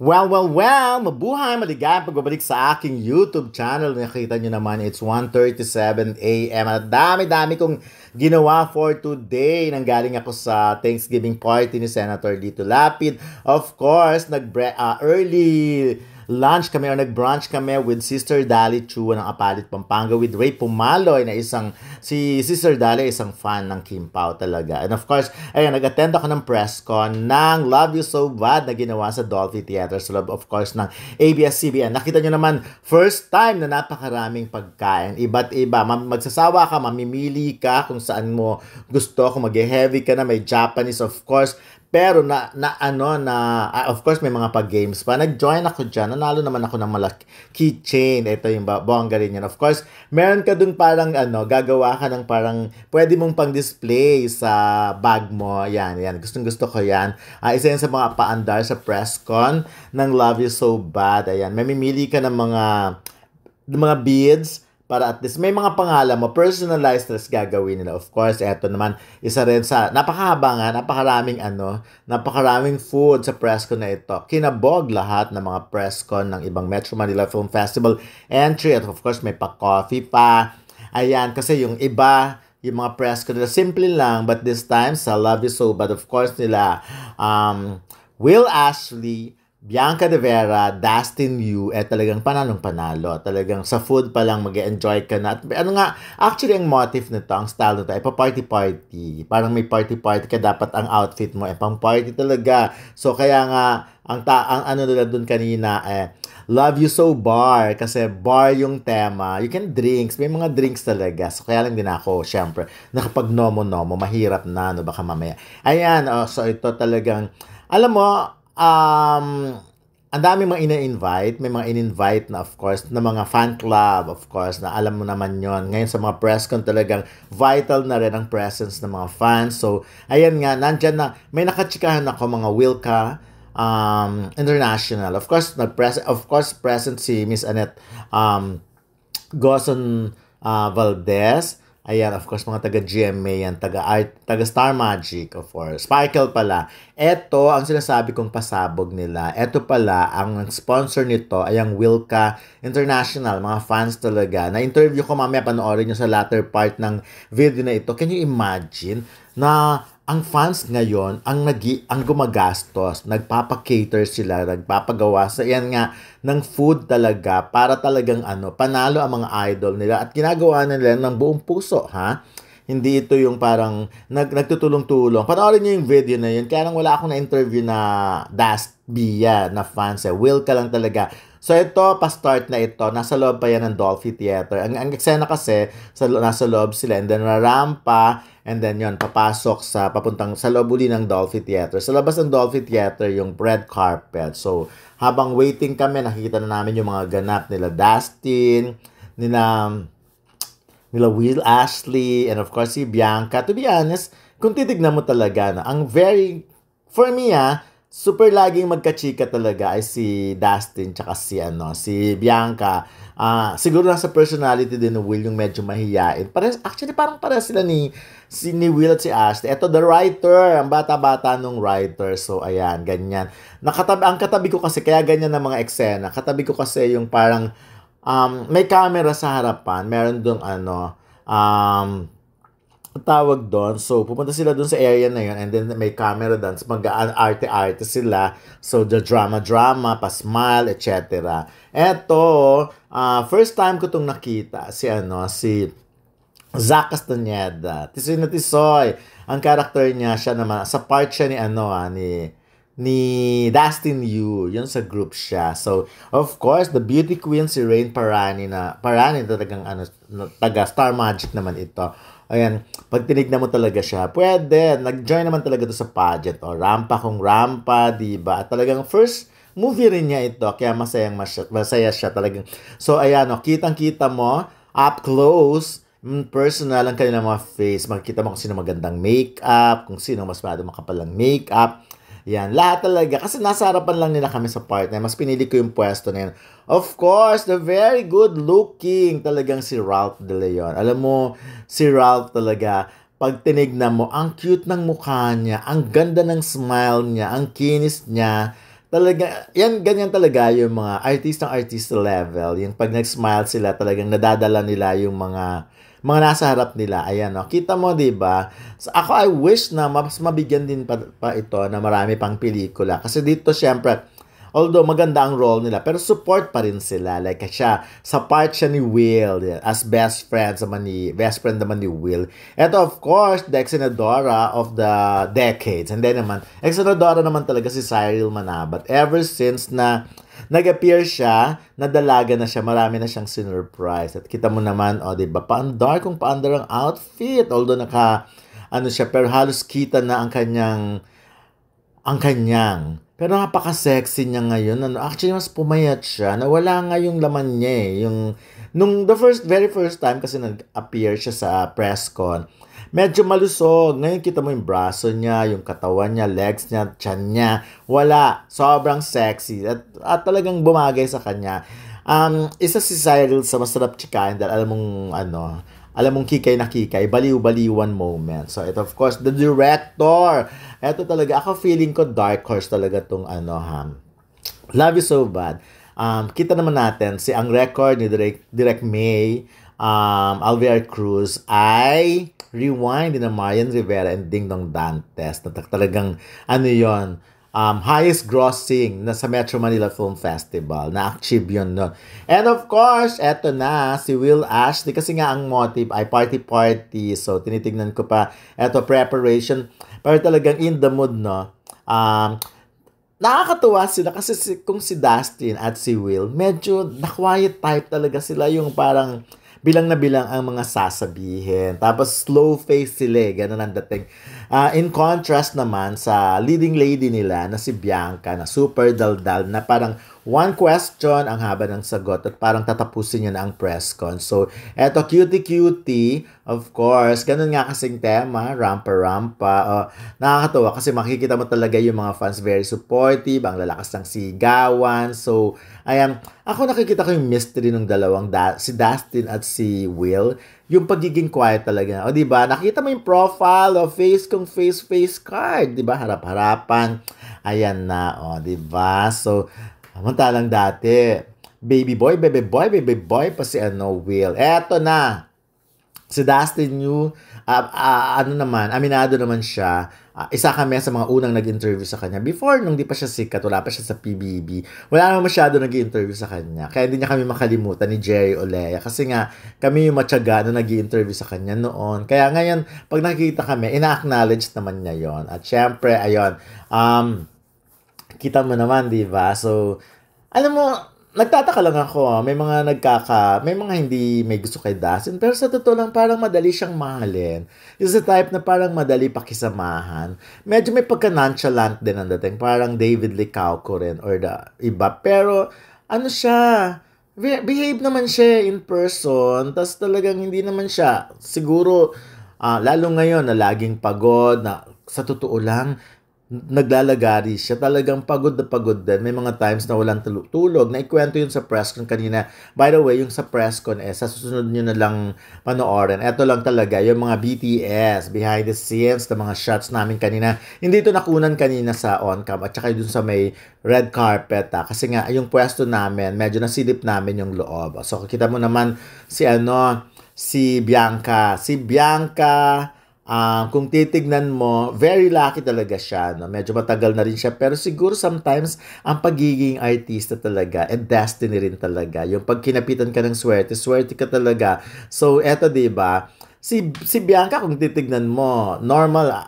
Well, mabuhay, maligayang pagbabalik sa aking YouTube channel. Nakita nyo naman, it's 1:37 a.m. At dami-dami kong ginawa for today. Nanggaling ako sa Thanksgiving party ni Senator Lito Lapid. Of course, early lunch kami or nag-brunch kami with Sister Dali Chua ng Apalit, Pampanga with Ray Pumaloy na si Sister Dali isang fan ng Kim Pao talaga. And of course, ayun, nag-attend ako ng press con ng Love You So Bad na ginawa sa Dolphy Theater sa loob of course ng ABS-CBN. Nakita nyo naman, first time na napakaraming pagkain. Iba't iba. Magsasawa ka, mamimili ka kung saan mo gusto. Kung mag-heavy ka na, may Japanese of course. Pero of course may mga pag-games pa. Nag-join ako dyan. Nanalo naman ako ng malaki keychain. Ito yung bongga rin yan. Of course, meron ka dun parang gagawa ka ng parang pwede mong pang-display sa bag mo. Yan. Gustong-gusto ko yan. Isa yan sa mga paandar sa press con ng Love You So Bad. Ayan. Mamimili ka ng mga beads para at least may mga pangalan mo, personalized na gagawin nila. Of course, eto naman, isa rin sa, napakahaba nga, napakaraming food sa press con na ito. Kinabog lahat ng mga press con ng ibang Metro Manila Film Festival entry. At of course, may pa-coffee pa. Ayan, kasi yung iba, yung mga press con nila, simple lang, but this time, sa Love You So Bad, of course, nila, Will Ashley, Bianca De Vera, Dustin Yu, talagang panalong-panalo. Talagang sa food pa lang mag-enjoy ka na. At actually ang motif nito, ang style nito, ay pa-party-party. Parang may party-party ka, dapat ang outfit mo ay pang-party talaga. So kaya nga, ang ano nila dun kanina, Love You So Bar, kasi bar yung tema. You can drinks, may mga drinks talaga. So kaya lang din ako, syempre, nakapag-nomo-nomo, mahirap na, baka mamaya. Ayan, so ito talagang, alam mo, ang dami mga ina-invite. May mga in-invite na of course na mga fan club, of course, na alam mo naman yon. Ngayon sa mga press con talagang vital na rin ang presence ng mga fans. So, ayan nga, nandyan na, may nakachikahan ako mga Wilka International. Of course, present si Miss Annette Gozon Valdez. Ayan, of course, mga taga-GMA yan, taga Star Magic, of course. Sparkle pala. Ito, ang sinasabi kong pasabog nila. Ito pala, ang sponsor nito ay ang Wilka International, mga fans talaga. Na-interview ko mamaya, panoorin nyo sa latter part ng video na ito. Can you imagine na ang fans ngayon ang gumagastos, nagpapa-cater sila, nagpapagawa sa yan nga ng food talaga para talagang panalo ang mga idol nila at ginagawa nila ng buong puso, ha? Hindi ito yung parang nagtutulong-tulong. Panoorin niyo yung video na yun. Kaya lang wala akong na-interview na Dust Bia na fans. Will ka lang talaga. So ito, pa-start na ito. Nasa loob pa yan ng Dolphy Theater. Ang eksena kasi, nasa loob sila. And then rampa. And then yun, papasok papuntang sa loob uli ng Dolphy Theater. Sa labas ng Dolphy Theater, yung red carpet. So habang waiting kami, nakikita na namin yung mga ganap nila Dustin, nila Will Ashley, and of course si Bianca. To be honest, kung titignan mo talaga na, for me super laging magkachika talaga ay si Dustin tsaka si Bianca. Siguro nasa personality din ni Will yung medyo mahiyain. Actually, parang para sila ni Will at si Ashley. Ito, the writer, ang bata-bata nung writer. So, ayan, ganyan. Ang katabi ko kasi, kaya ganyan na mga eksena. Katabi ko kasi yung parang, may camera sa harapan, meron doon tawag doon. So, pupunta sila doon sa area na yun and then may camera doon. So, mag-arte-arte sila. So, the drama-drama, pa-smile, etc. Eto, first time ko itong nakita, si Zac Castañeda. Tisoy na Tisoy. Ang character niya, siya naman, sa part siya ni Dustin Yu, yun sa group siya. So, of course, the beauty queen si Rain Parani talagang taga Star Magic naman ito. Ayan, pag tinignan mo talaga siya, pwede, nag-join naman talaga to sa pageant. Rampa kung rampa, diba? At talagang first movie rin niya ito, kaya masaya siya talagang. So, ayan, kitang-kita mo, up close, personal ang kanilang mga face. Makikita mo kung sino magandang makeup, kung sino mas makapalang makeup. Yan, lahat talaga. Kasi nasa harapan lang nila kami sa partner. Mas pinili ko yung pwesto na yun. Of course, the very good looking talagang si Ralph De Leon. Alam mo, si Ralph talaga, pag tinignan mo, ang cute ng mukha niya, ang ganda ng smile niya, ang kinis niya, Talaga, yan, ganyan talaga yung mga artista level. Yung pag nag-smile sila, talagang nadadala nila yung mga nasa harap nila. Ayan, no? Kita mo, di ba? So, ako, I wish na mas mabigyan din pa ito na marami pang pelikula. Kasi dito, syempre, although maganda ang role nila, pero support pa rin sila. Like siya, sa part siya ni Will, as best friend naman ni Will. Ito of course, the ex-senadora of the decades. And then naman, ex-senadora naman talaga si Cyril Manabat. Ever since na nag-appear siya, nadalaga na siya, marami na siyang sinurprise. At kita mo naman, di ba, paandar kung paandar ang outfit. Although ano siya, pero halos kita na ang kanyang. Pero napaka-sexy niya ngayon. Actually, mas pumayat siya. Nawala nga yung laman niya eh. Very first time kasi nag-appear siya sa press con, medyo malusog. Ngayon kita mo yung braso niya, yung katawan niya, legs niya, tiyan niya. Wala. Sobrang sexy. At talagang bumagay sa kanya. Isa si Cyril sa masarap chikain dahil alam mong kikay na kikay, baliw-baliwan moment. So, ito of course, the director. Ito talaga, ako feeling ko dark horse talaga tong Love You So Bad. Kita naman natin, ang record ni Direk May, Alvear Cruz, ay Rewind ni Marian Rivera and Ding Dong Dantes. Talagang, yon highest grossing na sa Metro Manila Film Festival. Na-achieve yun, no? And of course, eto na, si Will Ashley. Kasi nga ang motive ay party-party. So, tinitignan ko pa. Eto, preparation. Pero talagang in the mood, no? Nakakatuwa sila kasi kung si Dustin at si Will, medyo na-quiet type talaga sila. Yung parang bilang na bilang ang mga sasabihin. Tapos slow face sila, ganun ang dating. In contrast naman sa leading lady nila na si Bianca na super daldal na parang one question ang haba ng sagot at parang tatapusin niya na ang press con. So, eto cutie-cutie, of course, ganun nga kasing tema, rampa-rampa. Nakakatawa kasi makikita mo talaga yung mga fans very supportive, ang lalakas ng sigawan. So, ayan, ako nakikita ko yung mystery ng dalawang, si Dustin at si Will, yung pagiging quiet talaga. O, di ba? Nakita mo yung profile o face card, di ba? Harap-harapan. Ayan na, o, di ba? So, samantalang dati, baby boy pa si Will. Eto na, si Dustin Yu, aminado naman siya. Isa kami sa mga unang nag-interview sa kanya. Before, nung di pa siya sikat, wala pa siya sa PBB. Wala naman masyado nag-interview sa kanya. Kaya hindi niya kami makalimutan ni Jerry Olea. Kasi nga, kami yung matyaga na nag-interview sa kanya noon. Kaya ngayon, pag nakikita kami, ina-acknowledge naman niya yon. At syempre, ayun, kita mo naman, di ba? So, alam mo, nagtataka lang ako, may mga hindi may gusto kay Dustin, pero sa totoo lang parang madali siyang mahalin. Is the type na parang madali pakisamahan. Medyo may pagka-nonchalant din ang dating, parang David Licauco rin or the iba. Pero ano siya, behave naman siya in person, tas talagang hindi naman siya, siguro, lalo ngayon na laging pagod, na sa totoo lang, naglalagari siya. Talagang pagod na pagod din. May mga times na walang tulog. Naikwento yun sa press con kanina. By the way, yung sa press con sa susunod nyo na lang panoorin. Ito lang talaga, yung mga BTS, behind the scenes, na mga shots namin kanina. Hindi ito nakunan kanina sa on-cam at saka dun sa may red carpet. Kasi nga, yung pwesto namin, medyo nasilip namin yung loob. So, kita mo naman si Bianca. Kung titignan mo, very lucky talaga siya. No? Medyo matagal na rin siya. Pero siguro sometimes, ang pagiging artista talaga, and destiny rin talaga. Yung pag kinapitan ka ng swerte, swerte ka talaga. So, eto diba, si Bianca, kung titignan mo, normal,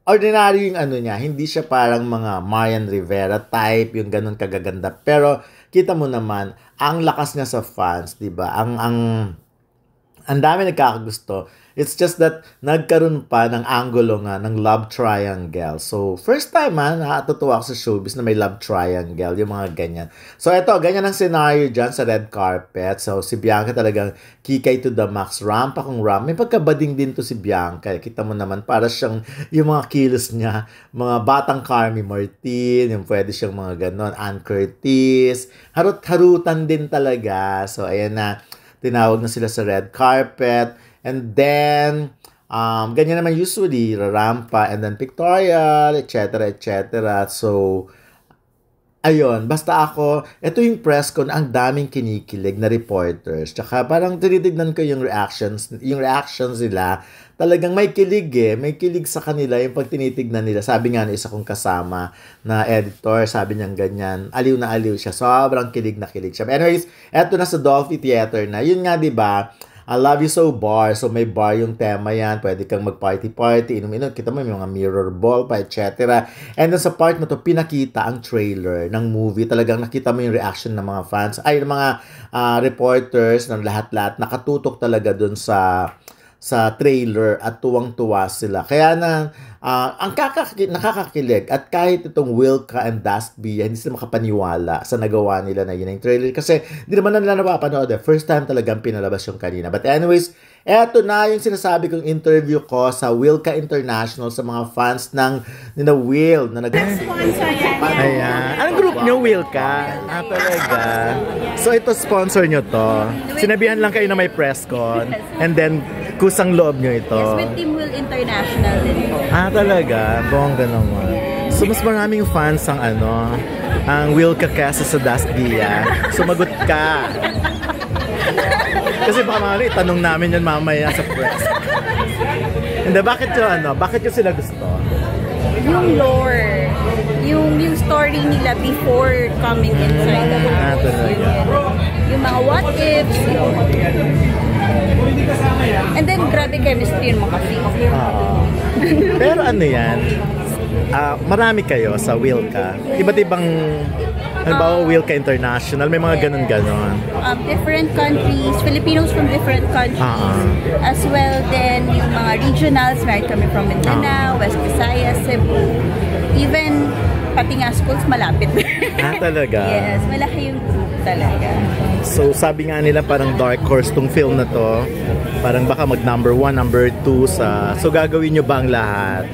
ordinary yung niya. Hindi siya parang mga Marian Rivera type, yung ganun kagaganda. Pero, kita mo naman, ang lakas niya sa fans, diba? Ang dami nagkakagusto. It's just that nagkaroon pa ng angulo nga ng love triangle. So, first time nakatutuwa ako sa showbiz na may love triangle, yung mga ganyan. So, eto, ganyan ang scenario dyan sa red carpet. So, si Bianca talagang kikay to the max, ramp akong ramp. May pagkabading din to si Bianca. Kita mo naman, para siyang yung mga kilos niya, mga batang Carmi Martin, yung pwede siyang mga ganon, Ann Curtis, harut-harutan din talaga. So, ayan na, tinawag na sila sa red carpet. And then, ganyan naman usually, rarampa, and then pictorial, etc., etc. So, Ayun, basta ako, ito yung press ko na ang daming kinikilig na reporters. Tsaka parang tinitignan ko yung reactions nila. Talagang may kilig may kilig sa kanila yung pag tinitignan nila. Sabi nga ng isa kong kasama na editor, sabi niya ganyan, aliw na aliw siya. Sobrang kilig na kilig siya. But anyways, eto na sa Dolphy Theater na. Yun nga, di ba? I love you so bar. So may bar yung tema yan. Pwede kang mag-party-party, inom-inom. Kita mo may mga mirror ball pa, etc. And then sa part na to, pinakita ang trailer ng movie. Talagang nakita mo yung reaction ng mga fans. Ay, ng mga reporters, ng lahat-lahat. Nakatutok talaga dun sa trailer at tuwang-tuwa sila. Kaya na, ang nakakakilig at kahit itong Wilka and Dustby, hindi sila makapaniwala sa nagawa nila na yun ang trailer. Kasi hindi naman na nila napapanood. First time talagang pinalabas yung kanina. But anyways, eto na yung sinasabi kong interview ko sa Wilka International sa mga fans ng nina Will na sponsor yan. Ayan. Anong group nyo, Wilka? Talaga. So ito sponsor nyo to. Sinabihan lang kayo na may press con. And then, kusang loob nyo ito. Yes, with Team Will International din po. Talaga? Bongga naman. So mas maraming fans ang ang Wilka kesa sa Dustby. Sumagot ka. Kasi baka mga itanong namin yan mamaya sa press. Hindi, bakit yung sila gusto? Yung lore. Yung story nila before coming inside the house. Talaga. Yung mga what ifs. And then, grabe chemistry yung mga Pero ano yan? Marami kayo sa Wilka. Iba't ibang, halimbawa Wilka International, may mga ganun-ganon. Different countries, Filipinos from different countries. As well, then yung mga regionals, meron kami from Mindanao, West Visayas, Cebu. Even, pati nga schools malapit. Talaga? Yes, malaki yung group talaga. So, sabi nga nila parang dark horse tong film na to. Parang baka mag number 1, number 2 sa... So, gagawin nyo ba ang lahat?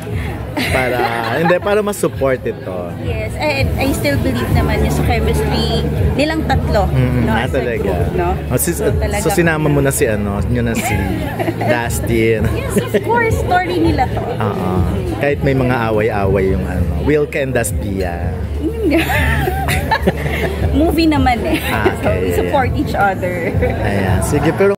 Para mas-support ito. Yes, and I still believe naman yung sa chemistry nilang tatlo. Talaga. Group, no? So, sinama mo na si Dustin. Yes, of course, story nila to. Kahit may mga away-away yung Wilka and Dustby. Movie naman Okay. So, we support each other. Ayan, sige, pero